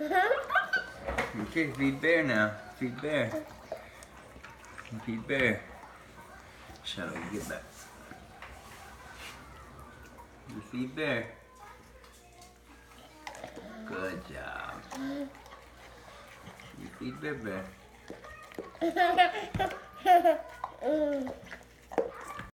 Okay, feed bear now. Feed bear. Feed bear. Shadow, you get back. You feed bear. Good job. You feed bear bear.